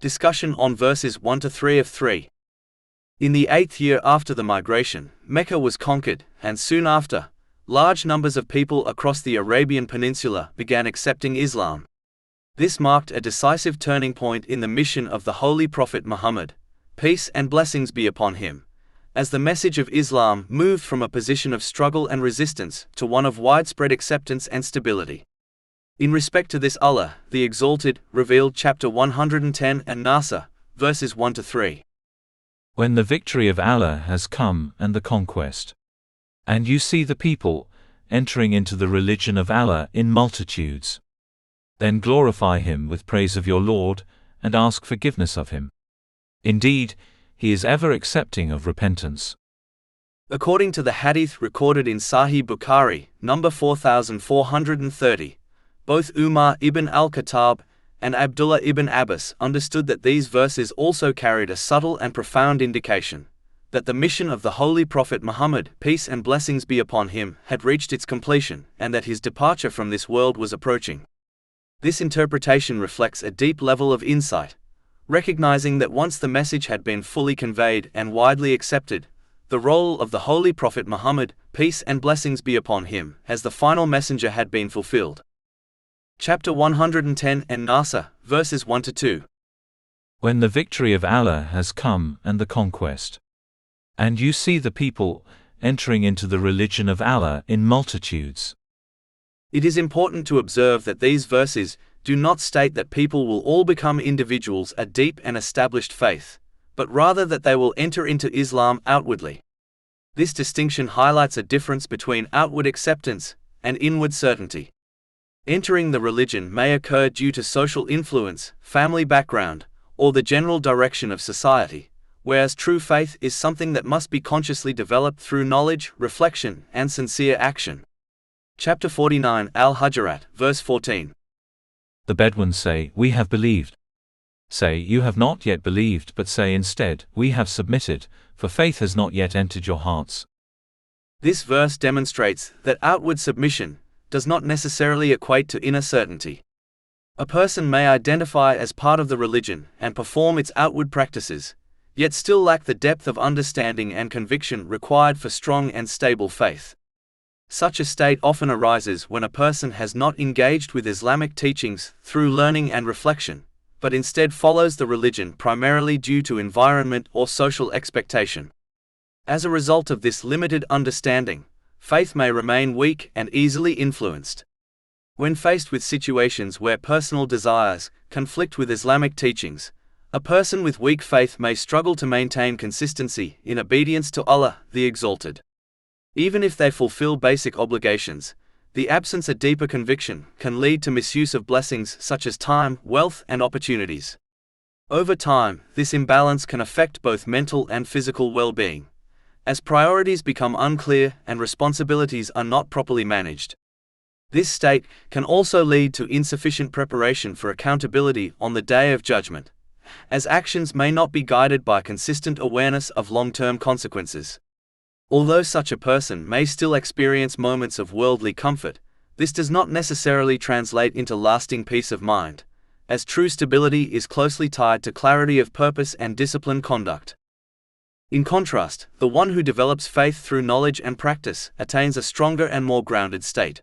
Discussion on verses 1 to 3 of 3. In the 8th year after the migration, Mecca was conquered, and soon after, large numbers of people across the Arabian Peninsula began accepting Islam. This marked a decisive turning point in the mission of the Holy Prophet Muhammad, peace and blessings be upon him, as the message of Islam moved from a position of struggle and resistance to one of widespread acceptance and stability. In respect to this, Allah, the Exalted, revealed chapter 110 and Nasr, verses 1 to 3. When the victory of Allah has come and the conquest, and you see the people entering into the religion of Allah in multitudes, then glorify Him with praise of your Lord, and ask forgiveness of Him. Indeed, He is ever accepting of repentance. According to the hadith recorded in Sahih Bukhari, number 4430, both Umar ibn al-Khattab and Abdullah ibn Abbas understood that these verses also carried a subtle and profound indication that the mission of the Holy Prophet Muhammad, peace and blessings be upon him, had reached its completion, and that his departure from this world was approaching. This interpretation reflects a deep level of insight, recognizing that once the message had been fully conveyed and widely accepted, the role of the Holy Prophet Muhammad, peace and blessings be upon him, as the final messenger had been fulfilled. Chapter 110 and Nasr, verses 1 to 2. When the victory of Allah has come and the conquest, and you see the people entering into the religion of Allah in multitudes. It is important to observe that these verses do not state that people will all become individuals of deep and established faith, but rather that they will enter into Islam outwardly. This distinction highlights a difference between outward acceptance and inward certainty. Entering the religion may occur due to social influence, family background, or the general direction of society, whereas true faith is something that must be consciously developed through knowledge, reflection, and sincere action. Chapter 49 Al-Hujurat, verse 14. The Bedouins say, "We have believed." Say, "You have not yet believed," but say instead, "We have submitted, for faith has not yet entered your hearts." This verse demonstrates that outward submission does not necessarily equate to inner certainty. A person may identify as part of the religion and perform its outward practices, yet still lack the depth of understanding and conviction required for strong and stable faith. Such a state often arises when a person has not engaged with Islamic teachings through learning and reflection, but instead follows the religion primarily due to environment or social expectation. As a result of this limited understanding, faith may remain weak and easily influenced. When faced with situations where personal desires conflict with Islamic teachings, a person with weak faith may struggle to maintain consistency in obedience to Allah, the Exalted. Even if they fulfill basic obligations, the absence of deeper conviction can lead to misuse of blessings such as time, wealth, and opportunities. Over time, this imbalance can affect both mental and physical well-being, as priorities become unclear and responsibilities are not properly managed. This state can also lead to insufficient preparation for accountability on the Day of Judgment, as actions may not be guided by consistent awareness of long-term consequences. Although such a person may still experience moments of worldly comfort, this does not necessarily translate into lasting peace of mind, as true stability is closely tied to clarity of purpose and disciplined conduct. In contrast, the one who develops faith through knowledge and practice attains a stronger and more grounded state.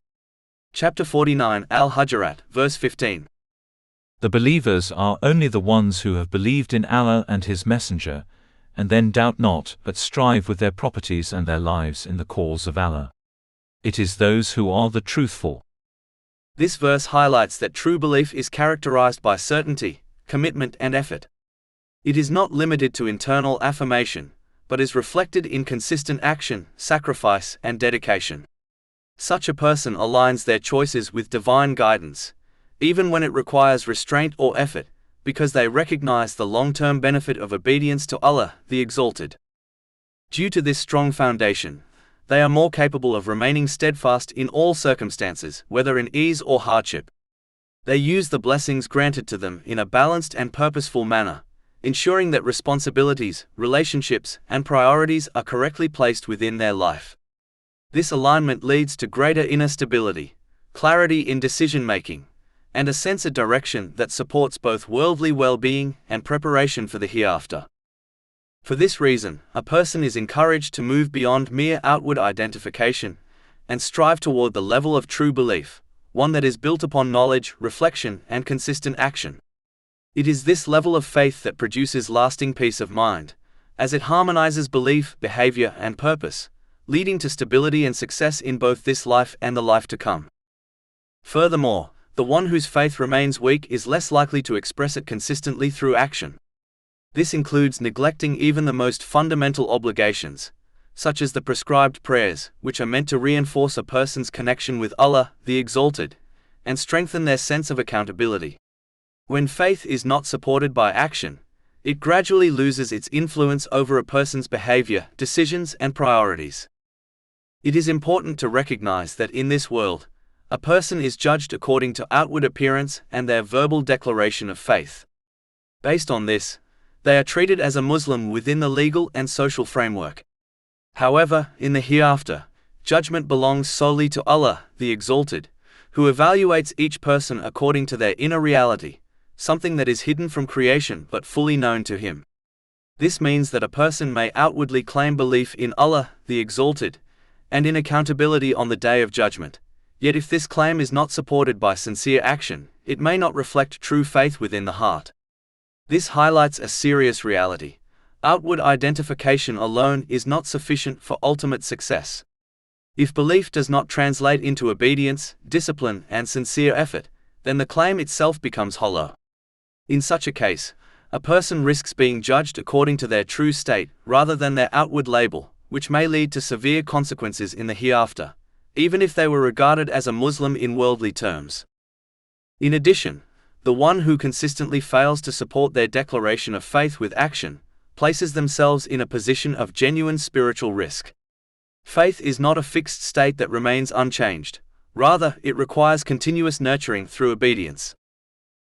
Chapter 49 Al-Hujurat, verse 15. The believers are only the ones who have believed in Allah and His Messenger, and then doubt not, but strive with their properties and their lives in the cause of Allah. It is those who are the truthful. This verse highlights that true belief is characterized by certainty, commitment, and effort. It is not limited to internal affirmation, but is reflected in consistent action, sacrifice, and dedication. Such a person aligns their choices with divine guidance, even when it requires restraint or effort, because they recognize the long-term benefit of obedience to Allah, the Exalted. Due to this strong foundation, they are more capable of remaining steadfast in all circumstances, whether in ease or hardship. They use the blessings granted to them in a balanced and purposeful manner, ensuring that responsibilities, relationships, and priorities are correctly placed within their life. This alignment leads to greater inner stability, clarity in decision-making, and a sense of direction that supports both worldly well-being and preparation for the hereafter. For this reason, a person is encouraged to move beyond mere outward identification and strive toward the level of true belief, one that is built upon knowledge, reflection, and consistent action. It is this level of faith that produces lasting peace of mind, as it harmonizes belief, behavior, and purpose, leading to stability and success in both this life and the life to come. Furthermore, the one whose faith remains weak is less likely to express it consistently through action. This includes neglecting even the most fundamental obligations, such as the prescribed prayers, which are meant to reinforce a person's connection with Allah, the Exalted, and strengthen their sense of accountability. When faith is not supported by action, it gradually loses its influence over a person's behavior, decisions, and priorities. It is important to recognize that in this world, a person is judged according to outward appearance and their verbal declaration of faith. Based on this, they are treated as a Muslim within the legal and social framework. However, in the hereafter, judgment belongs solely to Allah, the Exalted, who evaluates each person according to their inner reality, something that is hidden from creation but fully known to Him. This means that a person may outwardly claim belief in Allah, the Exalted, and in accountability on the Day of Judgment. Yet if this claim is not supported by sincere action, it may not reflect true faith within the heart. This highlights a serious reality. Outward identification alone is not sufficient for ultimate success. If belief does not translate into obedience, discipline, and sincere effort, then the claim itself becomes hollow. In such a case, a person risks being judged according to their true state rather than their outward label, which may lead to severe consequences in the hereafter, even if they were regarded as a Muslim in worldly terms. In addition, the one who consistently fails to support their declaration of faith with action places themselves in a position of genuine spiritual risk. Faith is not a fixed state that remains unchanged. Rather, it requires continuous nurturing through obedience.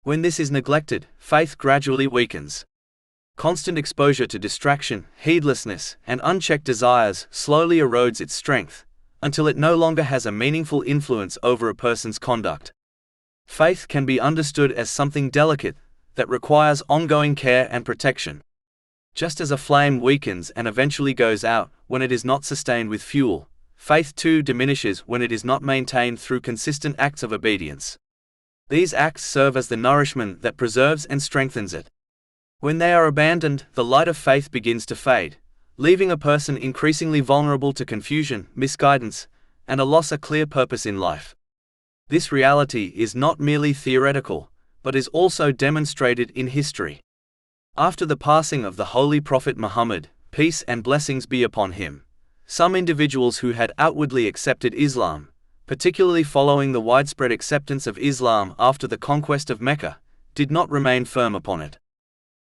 When this is neglected, faith gradually weakens. Constant exposure to distraction, heedlessness, and unchecked desires slowly erodes its strength, until it no longer has a meaningful influence over a person's conduct. Faith can be understood as something delicate that requires ongoing care and protection. Just as a flame weakens and eventually goes out when it is not sustained with fuel, faith too diminishes when it is not maintained through consistent acts of obedience. These acts serve as the nourishment that preserves and strengthens it. When they are abandoned, the light of faith begins to fade, leaving a person increasingly vulnerable to confusion, misguidance, and a loss of clear purpose in life. This reality is not merely theoretical, but is also demonstrated in history. After the passing of the Holy Prophet Muhammad, peace and blessings be upon him, some individuals who had outwardly accepted Islam, particularly following the widespread acceptance of Islam after the conquest of Mecca, did not remain firm upon it.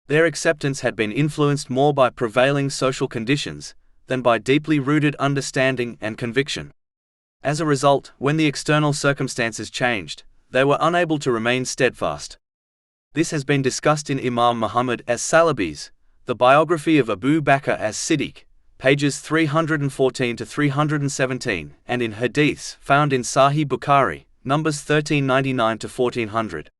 Their acceptance had been influenced more by prevailing social conditions than by deeply rooted understanding and conviction. As a result, when the external circumstances changed, they were unable to remain steadfast. This has been discussed in Imam Muhammad as-Salabi's, the biography of Abu Bakr as-Siddiq, pages 314 to 317, and in hadiths found in Sahih Bukhari, numbers 1399 to 1400.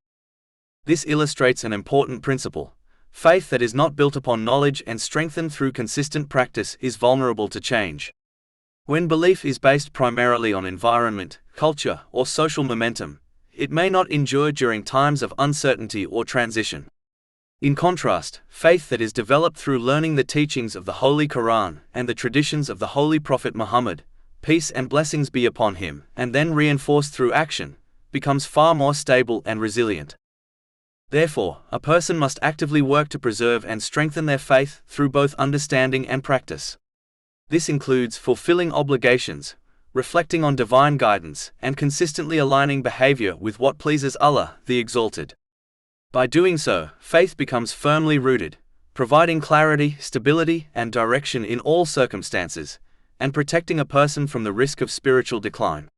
This illustrates an important principle. Faith that is not built upon knowledge and strengthened through consistent practice is vulnerable to change. When belief is based primarily on environment, culture, or social momentum, it may not endure during times of uncertainty or transition. In contrast, faith that is developed through learning the teachings of the Holy Quran and the traditions of the Holy Prophet Muhammad, peace and blessings be upon him, and then reinforced through action, becomes far more stable and resilient. Therefore, a person must actively work to preserve and strengthen their faith through both understanding and practice. This includes fulfilling obligations, reflecting on divine guidance, and consistently aligning behavior with what pleases Allah, the Exalted. By doing so, faith becomes firmly rooted, providing clarity, stability, and direction in all circumstances, and protecting a person from the risk of spiritual decline.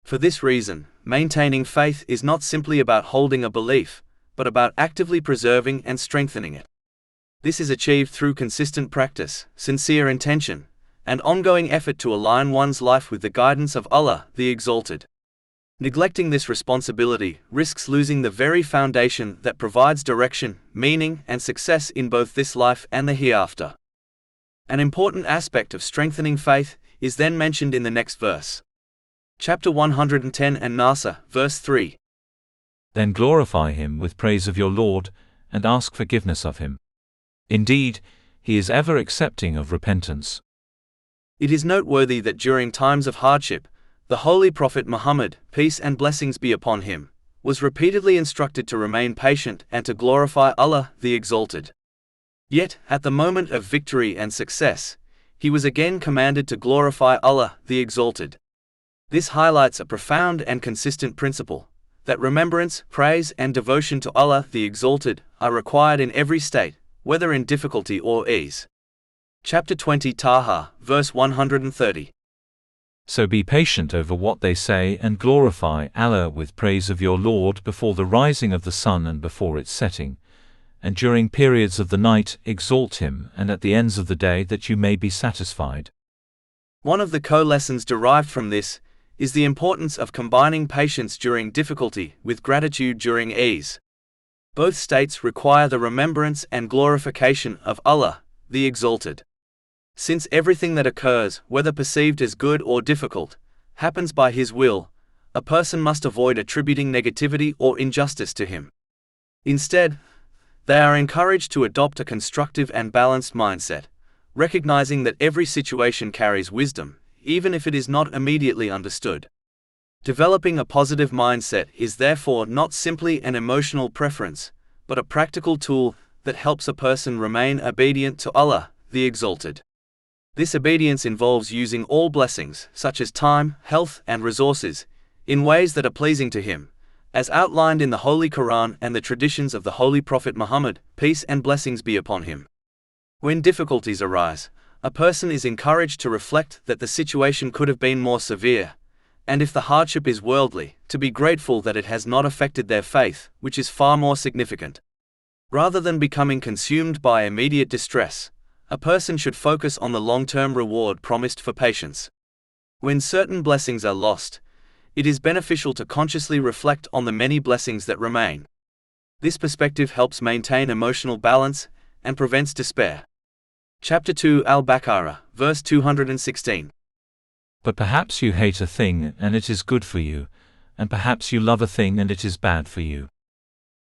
For this reason, maintaining faith is not simply about holding a belief, but about actively preserving and strengthening it. This is achieved through consistent practice, sincere intention, and ongoing effort to align one's life with the guidance of Allah, the Exalted. Neglecting this responsibility risks losing the very foundation that provides direction, meaning, and success in both this life and the hereafter. An important aspect of strengthening faith is then mentioned in the next verse. Chapter 110 and Nasr, verse 3. Then glorify him with praise of your Lord, and ask forgiveness of him. Indeed, he is ever accepting of repentance. It is noteworthy that during times of hardship, the Holy Prophet Muhammad, peace and blessings be upon him, was repeatedly instructed to remain patient and to glorify Allah the Exalted. Yet, at the moment of victory and success, he was again commanded to glorify Allah the Exalted. This highlights a profound and consistent principle, that remembrance, praise and devotion to Allah the Exalted are required in every state, whether in difficulty or ease. Chapter 20 Taha, verse 130. So be patient over what they say and glorify Allah with praise of your Lord before the rising of the sun and before its setting, and during periods of the night exalt him, and at the ends of the day, that you may be satisfied. One of the co-lessons derived from this is the importance of combining patience during difficulty with gratitude during ease. Both states require the remembrance and glorification of Allah, the Exalted. Since everything that occurs, whether perceived as good or difficult, happens by His will, a person must avoid attributing negativity or injustice to Him. Instead, they are encouraged to adopt a constructive and balanced mindset, recognizing that every situation carries wisdom, even if it is not immediately understood. Developing a positive mindset is therefore not simply an emotional preference, but a practical tool that helps a person remain obedient to Allah, the Exalted. This obedience involves using all blessings, such as time, health, and resources, in ways that are pleasing to Him, as outlined in the Holy Quran and the traditions of the Holy Prophet Muhammad, peace and blessings be upon him. When difficulties arise, a person is encouraged to reflect that the situation could have been more severe, and if the hardship is worldly, to be grateful that it has not affected their faith, which is far more significant. Rather than becoming consumed by immediate distress, a person should focus on the long-term reward promised for patience. When certain blessings are lost, it is beneficial to consciously reflect on the many blessings that remain. This perspective helps maintain emotional balance and prevents despair. Chapter 2 Al-Baqarah, verse 216. But perhaps you hate a thing and it is good for you, and perhaps you love a thing and it is bad for you.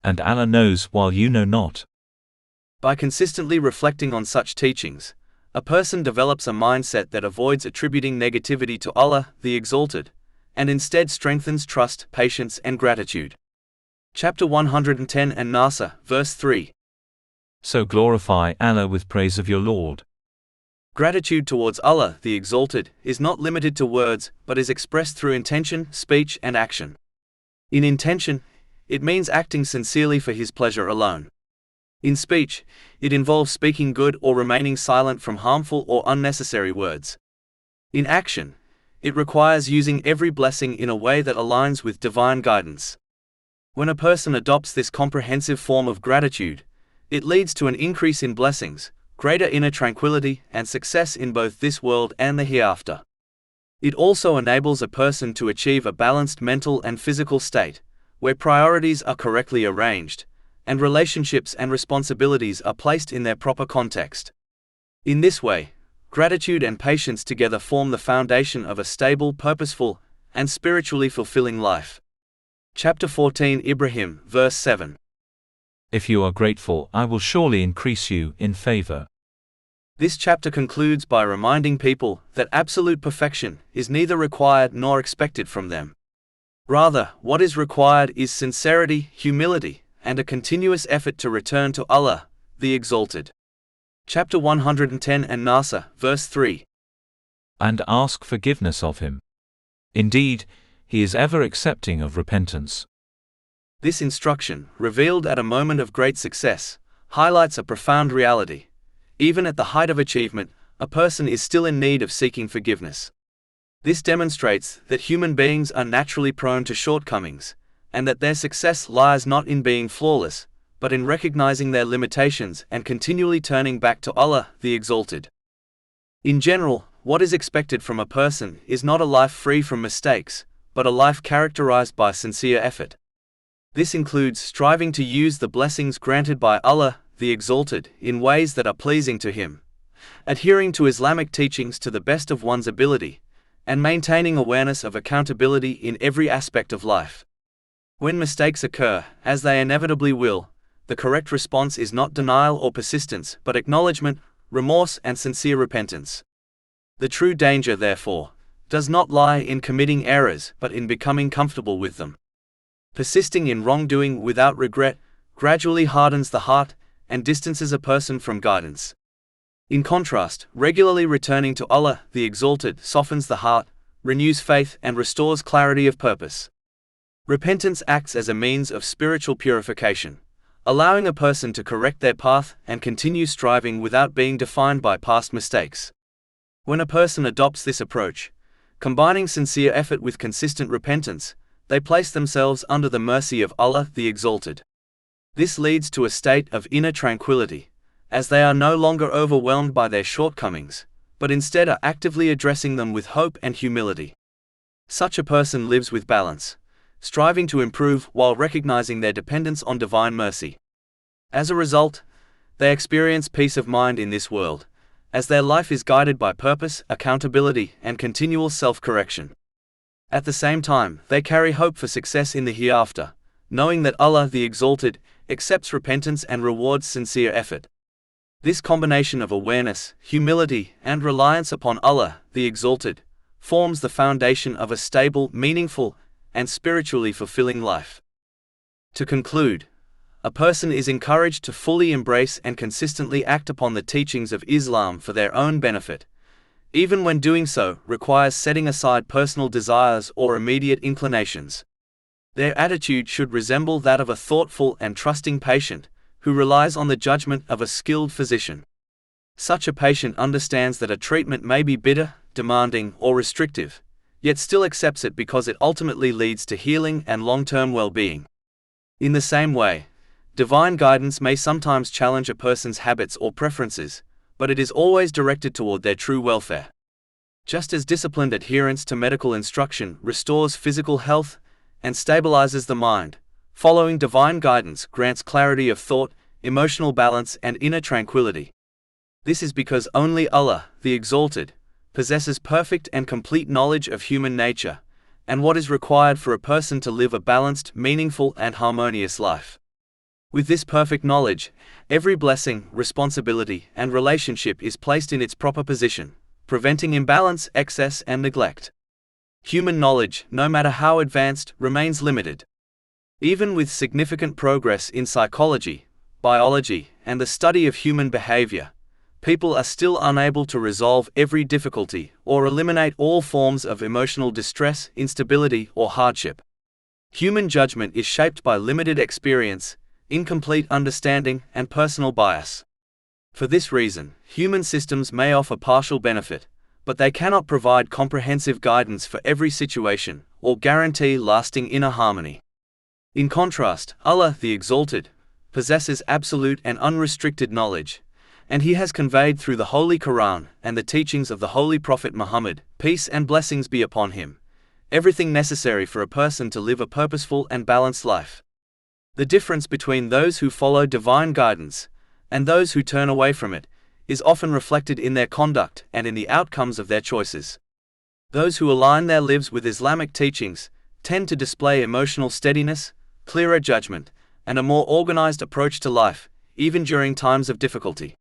And Allah knows while you know not. By consistently reflecting on such teachings, a person develops a mindset that avoids attributing negativity to Allah, the Exalted, and instead strengthens trust, patience, and gratitude. Chapter 110 and Nasr, verse 3. So glorify Allah with praise of your Lord. Gratitude towards Allah, the Exalted, is not limited to words, but is expressed through intention, speech, and action. In intention, it means acting sincerely for His pleasure alone. In speech, it involves speaking good or remaining silent from harmful or unnecessary words. In action, it requires using every blessing in a way that aligns with divine guidance. When a person adopts this comprehensive form of gratitude, it leads to an increase in blessings, greater inner tranquility, and success in both this world and the hereafter. It also enables a person to achieve a balanced mental and physical state, where priorities are correctly arranged, and relationships and responsibilities are placed in their proper context. In this way, gratitude and patience together form the foundation of a stable, purposeful, and spiritually fulfilling life. Chapter 14 Ibrahim, verse 7. If you are grateful, I will surely increase you in favor. This chapter concludes by reminding people that absolute perfection is neither required nor expected from them. Rather, what is required is sincerity, humility, and a continuous effort to return to Allah, the Exalted. Chapter 110 and Nasr, verse 3. And ask forgiveness of him. Indeed, he is ever accepting of repentance. This instruction, revealed at a moment of great success, highlights a profound reality. Even at the height of achievement, a person is still in need of seeking forgiveness. This demonstrates that human beings are naturally prone to shortcomings, and that their success lies not in being flawless, but in recognizing their limitations and continually turning back to Allah, the Exalted. In general, what is expected from a person is not a life free from mistakes, but a life characterized by sincere effort. This includes striving to use the blessings granted by Allah, the Exalted, in ways that are pleasing to Him, adhering to Islamic teachings to the best of one's ability, and maintaining awareness of accountability in every aspect of life. When mistakes occur, as they inevitably will, the correct response is not denial or persistence, but acknowledgement, remorse, and sincere repentance. The true danger, therefore, does not lie in committing errors, but in becoming comfortable with them. Persisting in wrongdoing without regret gradually hardens the heart and distances a person from guidance. In contrast, regularly returning to Allah, the Exalted, softens the heart, renews faith, and restores clarity of purpose. Repentance acts as a means of spiritual purification, allowing a person to correct their path and continue striving without being defined by past mistakes. When a person adopts this approach, combining sincere effort with consistent repentance, they place themselves under the mercy of Allah, the Exalted. This leads to a state of inner tranquility, as they are no longer overwhelmed by their shortcomings, but instead are actively addressing them with hope and humility. Such a person lives with balance, striving to improve while recognizing their dependence on divine mercy. As a result, they experience peace of mind in this world, as their life is guided by purpose, accountability, and continual self-correction. At the same time, they carry hope for success in the hereafter, knowing that Allah, the Exalted, accepts repentance and rewards sincere effort. This combination of awareness, humility, and reliance upon Allah, the Exalted, forms the foundation of a stable, meaningful, and spiritually fulfilling life. To conclude, a person is encouraged to fully embrace and consistently act upon the teachings of Islam for their own benefit, even when doing so requires setting aside personal desires or immediate inclinations. Their attitude should resemble that of a thoughtful and trusting patient, who relies on the judgment of a skilled physician. Such a patient understands that a treatment may be bitter, demanding, or restrictive, yet still accepts it because it ultimately leads to healing and long-term well-being. In the same way, divine guidance may sometimes challenge a person's habits or preferences, but it is always directed toward their true welfare. Just as disciplined adherence to medical instruction restores physical health and stabilizes the mind, following divine guidance grants clarity of thought, emotional balance, and inner tranquility. This is because only Allah, the Exalted, possesses perfect and complete knowledge of human nature, and what is required for a person to live a balanced, meaningful, and harmonious life. With this perfect knowledge, every blessing, responsibility, and relationship is placed in its proper position, preventing imbalance, excess, and neglect. Human knowledge, no matter how advanced, remains limited. Even with significant progress in psychology, biology, and the study of human behavior, people are still unable to resolve every difficulty or eliminate all forms of emotional distress, instability, or hardship. Human judgment is shaped by limited experience, incomplete understanding, and personal bias. For this reason, human systems may offer partial benefit, but they cannot provide comprehensive guidance for every situation or guarantee lasting inner harmony. In contrast, Allah, the Exalted, possesses absolute and unrestricted knowledge, and He has conveyed through the Holy Quran and the teachings of the Holy Prophet Muhammad, peace and blessings be upon him, everything necessary for a person to live a purposeful and balanced life. The difference between those who follow divine guidance and those who turn away from it is often reflected in their conduct and in the outcomes of their choices. Those who align their lives with Islamic teachings tend to display emotional steadiness, clearer judgment, and a more organized approach to life, even during times of difficulty.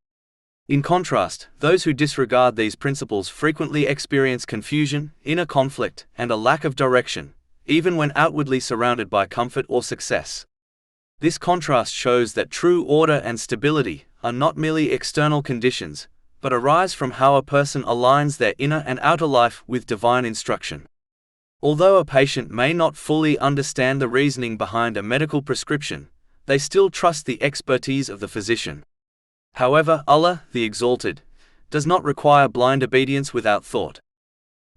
In contrast, those who disregard these principles frequently experience confusion, inner conflict, and a lack of direction, even when outwardly surrounded by comfort or success. This contrast shows that true order and stability are not merely external conditions, but arise from how a person aligns their inner and outer life with divine instruction. Although a patient may not fully understand the reasoning behind a medical prescription, they still trust the expertise of the physician. However, Allah, the Exalted, does not require blind obedience without thought.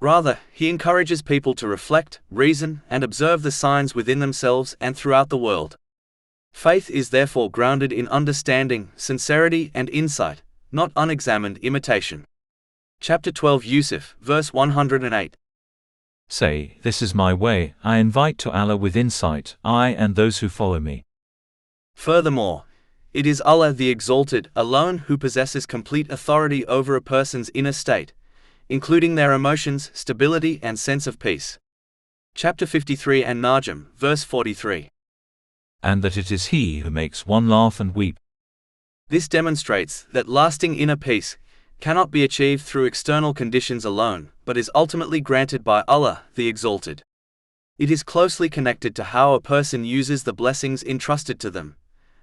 Rather, He encourages people to reflect, reason, and observe the signs within themselves and throughout the world. Faith is therefore grounded in understanding, sincerity, and insight, not unexamined imitation. Chapter 12 Yusuf, verse 108. Say, this is my way, I invite to Allah with insight, I and those who follow me. Furthermore, it is Allah the Exalted alone who possesses complete authority over a person's inner state, including their emotions, stability and sense of peace. Chapter 53 and Najm, verse 43. And that it is He who makes one laugh and weep. This demonstrates that lasting inner peace cannot be achieved through external conditions alone, but is ultimately granted by Allah, the Exalted. It is closely connected to how a person uses the blessings entrusted to them,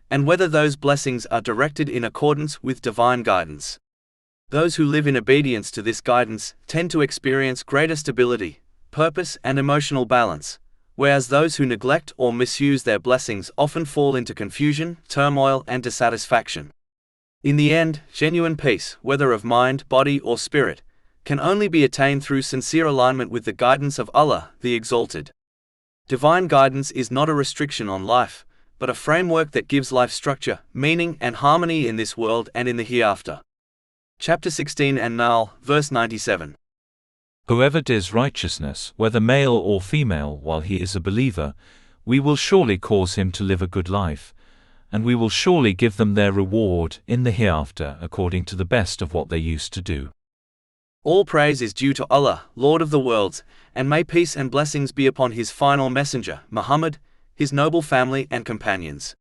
and whether those blessings are directed in accordance with divine guidance. Those who live in obedience to this guidance tend to experience greater stability, purpose and emotional balance, whereas those who neglect or misuse their blessings often fall into confusion, turmoil and dissatisfaction. In the end, genuine peace, whether of mind, body or spirit, can only be attained through sincere alignment with the guidance of Allah, the Exalted. Divine guidance is not a restriction on life, but a framework that gives life structure, meaning and harmony in this world and in the hereafter. Chapter 16 and Nahl, verse 97. Whoever does righteousness, whether male or female, while he is a believer, we will surely cause him to live a good life, and we will surely give them their reward in the hereafter according to the best of what they used to do. All praise is due to Allah, Lord of the worlds, and may peace and blessings be upon His final messenger, Muhammad, his noble family and companions.